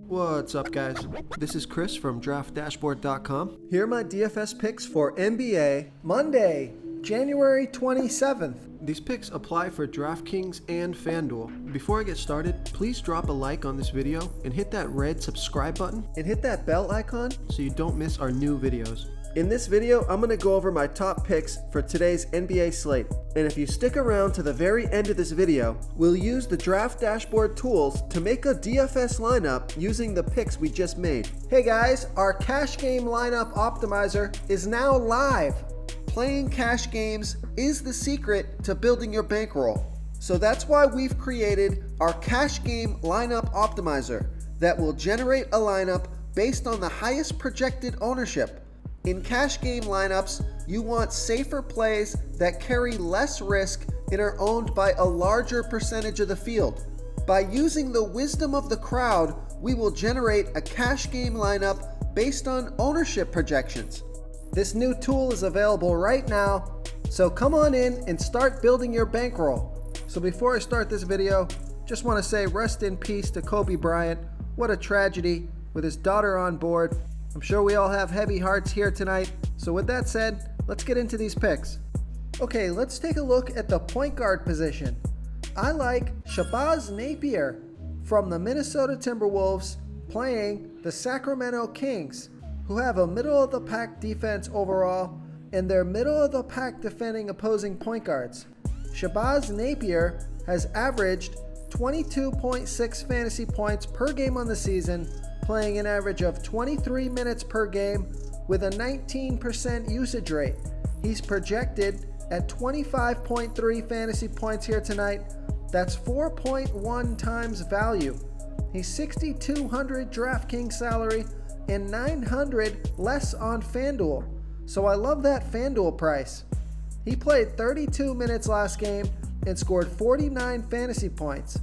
What's up, guys? This is Chris from DraftDashboard.com. Here are my DFS picks for NBA Monday, January 27th. These picks apply for DraftKings and FanDuel. Before I get started, please drop a like on this video and hit that red subscribe button and hit that bell icon so you don't miss our new videos. In this video, I'm going to go over my top picks for today's NBA slate. And if you stick around to the very end of this video, we'll use the Draft Dashboard tools to make a DFS lineup using the picks we just made. Hey guys, our cash game lineup optimizer is now live. Playing cash games is the secret to building your bankroll. So that's why we've created our cash game lineup optimizer that will generate a lineup based on the highest projected ownership. In cash game lineups, you want safer plays that carry less risk and are owned by a larger percentage of the field. By using the wisdom of the crowd, we will generate a cash game lineup based on ownership projections. This new tool is available right now, so come on in and start building your bankroll. So before I start this video, just want to say rest in peace to Kobe Bryant. What a tragedy with his daughter on board. I'm sure we all have heavy hearts here tonight. So with that said, let's get into these picks. Okay, let's take a look at the point guard position. I like Shabazz Napier from the Minnesota Timberwolves playing the Sacramento Kings, who have a middle-of-the-pack defense overall, and they're middle-of-the-pack defending opposing point guards. Shabazz Napier has averaged 22.6 fantasy points per game on the season, playing an average of 23 minutes per game with a 19% usage rate. He's projected at 25.3 fantasy points here tonight. That's 4.1 times value. He's $6,200 DraftKings salary and $900 less on FanDuel. So I love that FanDuel price. He played 32 minutes last game and scored 49 fantasy points.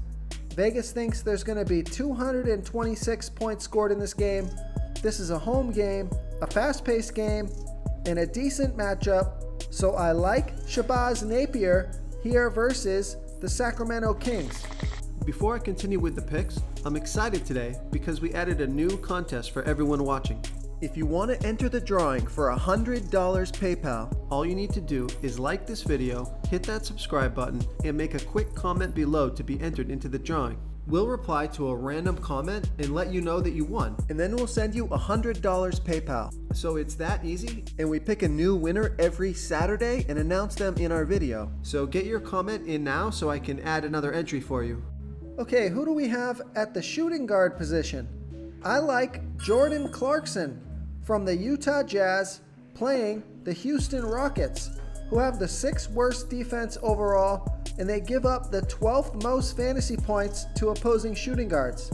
Vegas thinks there's going to be 226 points scored in this game. This is a home game, a fast-paced game, and a decent matchup. So I like Shabazz Napier here versus the Sacramento Kings. Before I continue with the picks, I'm excited today because we added a new contest for everyone watching. If you want to enter the drawing for $100 PayPal, all you need to do is like this video, hit that subscribe button, and make a quick comment below to be entered into the drawing. We'll reply to a random comment and let you know that you won, and then we'll send you $100 PayPal. So it's that easy, and we pick a new winner every Saturday and announce them in our video. So get your comment in now so I can add another entry for you. Okay, who do we have at the shooting guard position? I like Jordan Clarkson from the Utah Jazz playing the Houston Rockets, who have the 6th worst defense overall, and they give up the 12th most fantasy points to opposing shooting guards.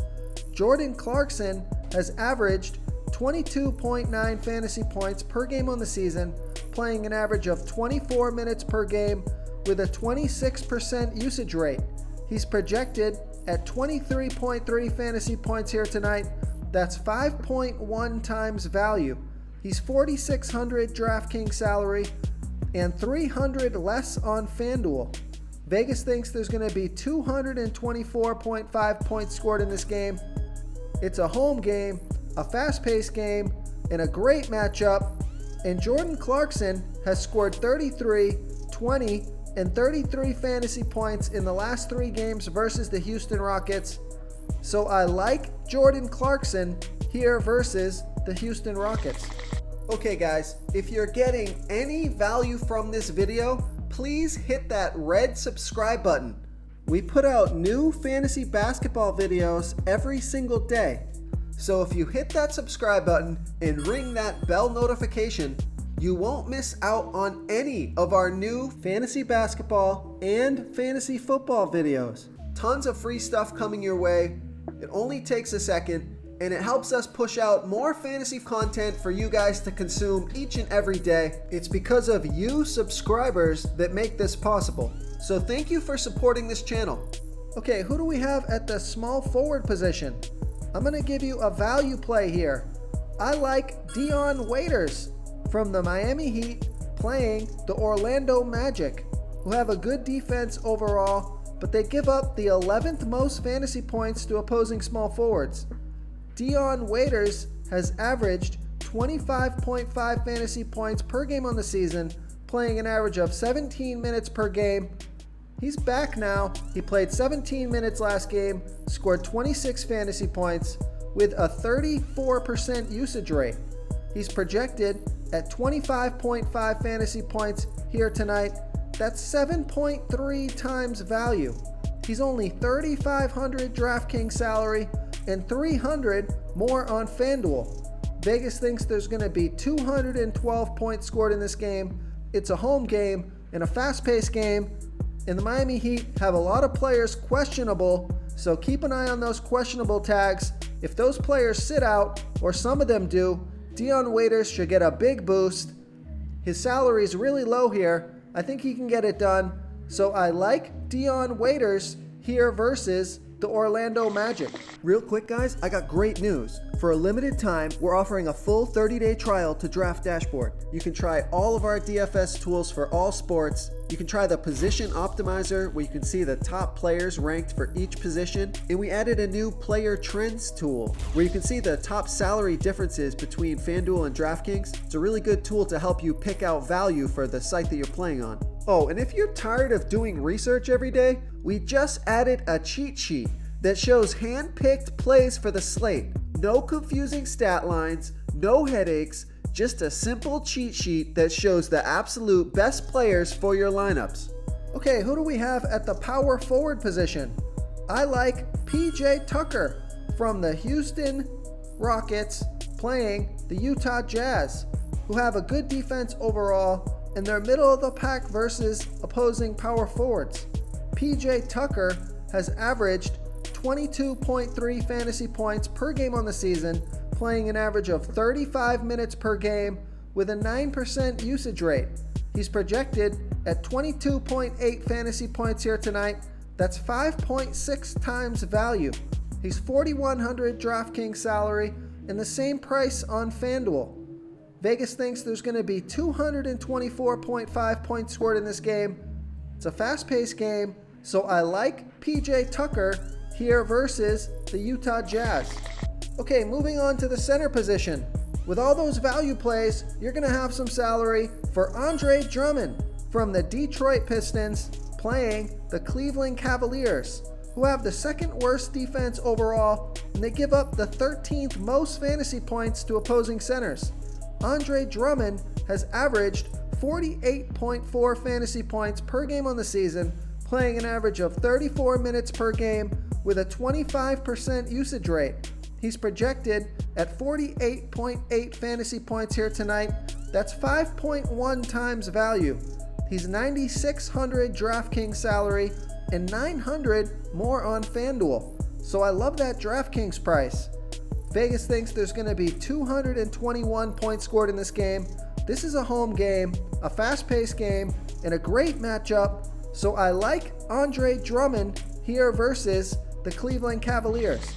Jordan Clarkson has averaged 22.9 fantasy points per game on the season, playing an average of 24 minutes per game with a 26% usage rate. He's projected at 23.3 fantasy points here tonight. That's 5.1 times value. He's $4,600 DraftKings salary and $300 less on FanDuel. Vegas thinks there's going to be 224.5 points scored in this game. It's a home game, a fast-paced game, and a great matchup. And Jordan Clarkson has scored 33, 20, and 33 fantasy points in the last 3 games versus the Houston Rockets. So I like Jordan Clarkson here versus the Houston Rockets. Okay guys, if you're getting any value from this video, please hit that red subscribe button. We put out new fantasy basketball videos every single day. So if you hit that subscribe button and ring that bell notification, you won't miss out on any of our new fantasy basketball and fantasy football videos. Tons of free stuff coming your way. It only takes a second, and it helps us push out more fantasy content for you guys to consume each and every day. It's because of you subscribers that make this possible. So thank you for supporting this channel. Okay, who do we have at the small forward position? I'm going to give you a value play here. I like Dion Waiters from the Miami Heat playing the Orlando Magic, who have a good defense overall, but they give up the 11th most fantasy points to opposing small forwards. Dion Waiters has averaged 25.5 fantasy points per game on the season, playing an average of 17 minutes per game. He's back now. He played 17 minutes last game, scored 26 fantasy points with a 34% usage rate. He's projected at 25.5 fantasy points here tonight. That's 7.3 times value. He's only $3,500 DraftKings salary and $300 more on FanDuel. Vegas thinks there's going to be 212 points scored in this game. It's a home game and a fast-paced game, and the Miami Heat have a lot of players questionable, so keep an eye on those questionable tags. If those players sit out, or some of them do, Dion Waiters should get a big boost. His salary is really low here. I think he can get it done, so I like Dion Waiters here versus the Orlando Magic. Real quick, guys, I got great news. For a limited time, we're offering a full 30-day trial to Draft Dashboard. You can try all of our DFS tools for all sports. You can try the Position Optimizer, where you can see the top players ranked for each position. And we added a new Player Trends tool, where you can see the top salary differences between FanDuel and DraftKings. It's a really good tool to help you pick out value for the site that you're playing on. Oh, and if you're tired of doing research every day, we just added a cheat sheet that shows hand-picked plays for the slate. No confusing stat lines, no headaches, just a simple cheat sheet that shows the absolute best players for your lineups. Okay, who do we have at the power forward position? I like PJ Tucker from the Houston Rockets playing the Utah Jazz, who have a good defense overall, and they're middle of the pack versus opposing power forwards. PJ Tucker has averaged 22.3 fantasy points per game on the season, playing an average of 35 minutes per game with a 9% usage rate. He's projected at 22.8 fantasy points here tonight. That's 5.6 times value. He's $4,100 DraftKings salary and the same price on FanDuel. Vegas thinks there's going to be 224.5 points scored in this game. It's a fast-paced game, so I like PJ Tucker here versus the Utah Jazz. Okay, moving on to the center position. With all those value plays, you're going to have some salary for Andre Drummond from the Detroit Pistons playing the Cleveland Cavaliers, who have the second worst defense overall, and they give up the 13th most fantasy points to opposing centers. Andre Drummond has averaged 48.4 fantasy points per game on the season, playing an average of 34 minutes per game with a 25% usage rate. He's projected at 48.8 fantasy points here tonight. That's 5.1 times value. He's $9,600 DraftKings salary and $900 more on FanDuel. So I love that DraftKings price. Vegas thinks there's going to be 221 points scored in this game. This is a home game, a fast-paced game, and a great matchup. So I like Andre Drummond here versus the Cleveland Cavaliers.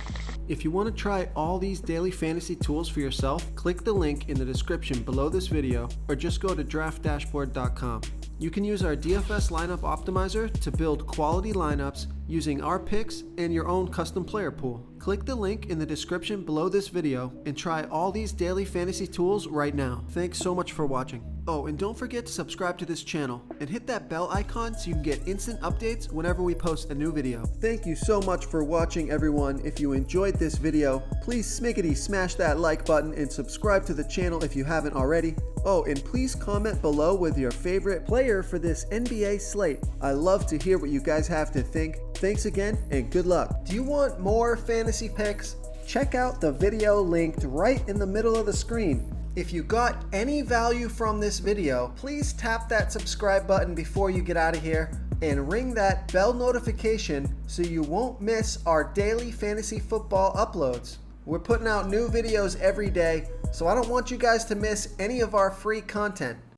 If you want to try all these daily fantasy tools for yourself, click the link in the description below this video or just go to draftdashboard.com. You can use our DFS lineup optimizer to build quality lineups using our picks and your own custom player pool. Click the link in the description below this video and try all these daily fantasy tools right now. Thanks so much for watching. Oh, and don't forget to subscribe to this channel and hit that bell icon so you can get instant updates whenever we post a new video. Thank you so much for watching, everyone. If you enjoyed this video, please smash that like button and subscribe to the channel if you haven't already. Oh, and please comment below with your favorite player for this NBA slate. I love to hear what you guys have to think. Thanks again and good luck. Do you want more fantasy picks? Check out the video linked right in the middle of the screen. If you got any value from this video, please tap that subscribe button before you get out of here and ring that bell notification so you won't miss our daily fantasy football uploads. We're putting out new videos every day, so I don't want you guys to miss any of our free content.